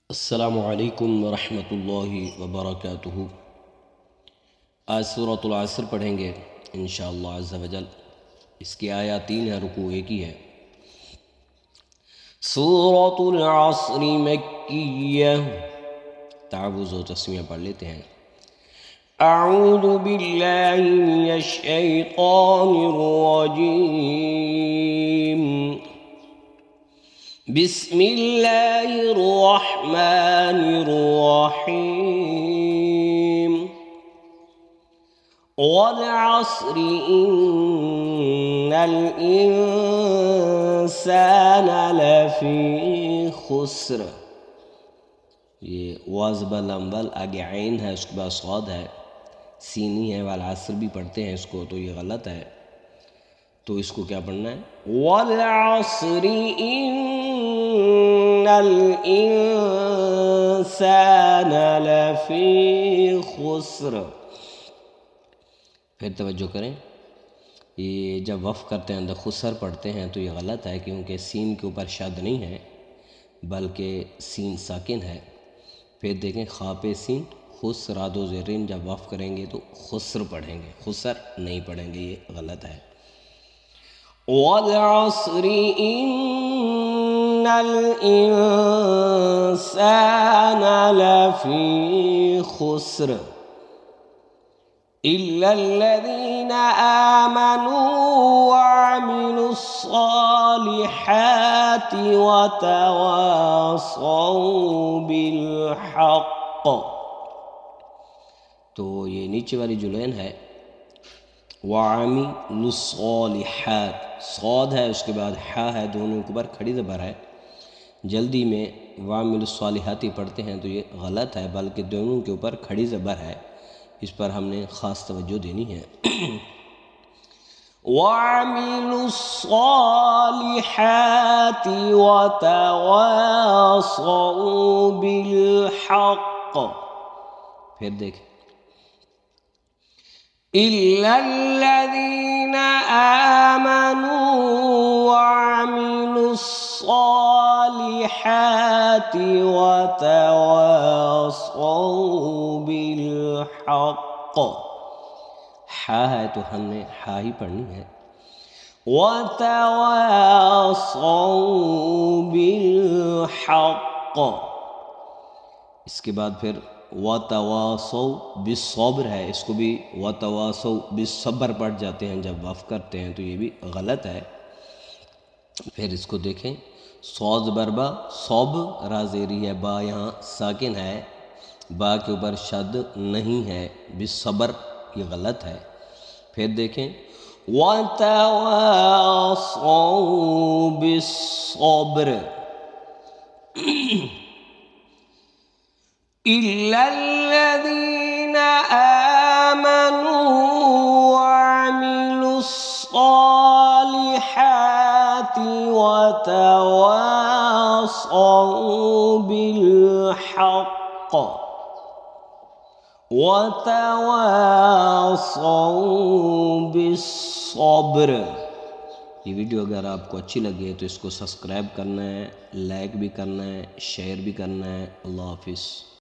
अस्सलामु अलैकुम वरहमतुल्लाहि वबरकातुहू। आज सूरतुल असर पढ़ेंगे इंशाअल्लाह अज़्ज़ा वजल। इसकी आया 3 है, रुकू एक ही है। सूरतुल असर मक्किय्या। तावुज़ व तस्मीया पढ़ लेते हैं। अऊज़ु बिल्लाहि मिनश शैतानिर रजीम। बिस्मिल्लाहिर्रहमानिर्रहीम। वल अस्रि इन्नल इंसान लफी खुस्र। ये वाज़बल अम्बल आगे आइन है, उसके बाद स्वाद है, सीनी है। वाल असर भी पढ़ते हैं इसको, तो ये गलत है। तो इसको क्या पढ़ना है? वल अस्रि इन्नल इंसान लफी खुस्र। फिर तवज्जो करें, ये जब वफ़ करते हैं तो खुसर पढ़ते हैं, तो ये गलत है, क्योंकि सीन के ऊपर शद नहीं है बल्कि सीन साकिन है। फिर देखें, खा पे सीन खुसरादो ज़ेरिन, जब वफ़ करेंगे तो खुसर पढ़ेंगे, खुसर नहीं पढ़ेंगे, ये गलत है। वल अस्रि इन्नल इंसान लफी खुस्र इल्लल्लज़ीना आमनू वअमिलुस्सालिहाति वतवासौ बिलहक़। तो ये नीचे वाली जो लाइन है, वअमिलुस्सालिहात, सौद है, उसके बाद हा है, दोनों के ऊपर खड़ी ज़बर है। जल्दी में वअमिलुस्सालिहाति पढ़ते हैं तो ये गलत है, बल्कि दोनों के ऊपर खड़ी ज़बर है। इस पर हमने ख़ास तवज्जो देनी है। वअमिलुस्सालिहाति वतवासौ बिलहक़। फिर देखें, इल्लल्लज़ीना आमनू वअमिलुस्सालिहाति वतवासौ बिलहक़। हा है तो हमने हा ही पढ़नी है। वतवासौ बिलहक़। इसके बाद फिर वतवासौ बिस्सब्र है, इसको भी वतवासौ बिस्सब्र पढ़ जाते हैं जब वफ़ करते हैं, तो ये भी गलत है। फिर इसको देखें, सौज बरबा सौब राजेरी है, बा यहाँ साकिन है, बा के ऊपर शद नहीं है, बिस्सब्र ये गलत है। फिर देखें, वतवासौ बिस्सब्र इल्लल्लज़ीना आमनू वअमिलुस्सालिहाति वतवासौ बिलहक़ वतवासौ बिस्सब्र। ये वीडियो अगर आपको अच्छी लगे तो इसको सब्सक्राइब करना है, लाइक भी करना है, शेयर भी करना है। अल्लाह हाफिज़।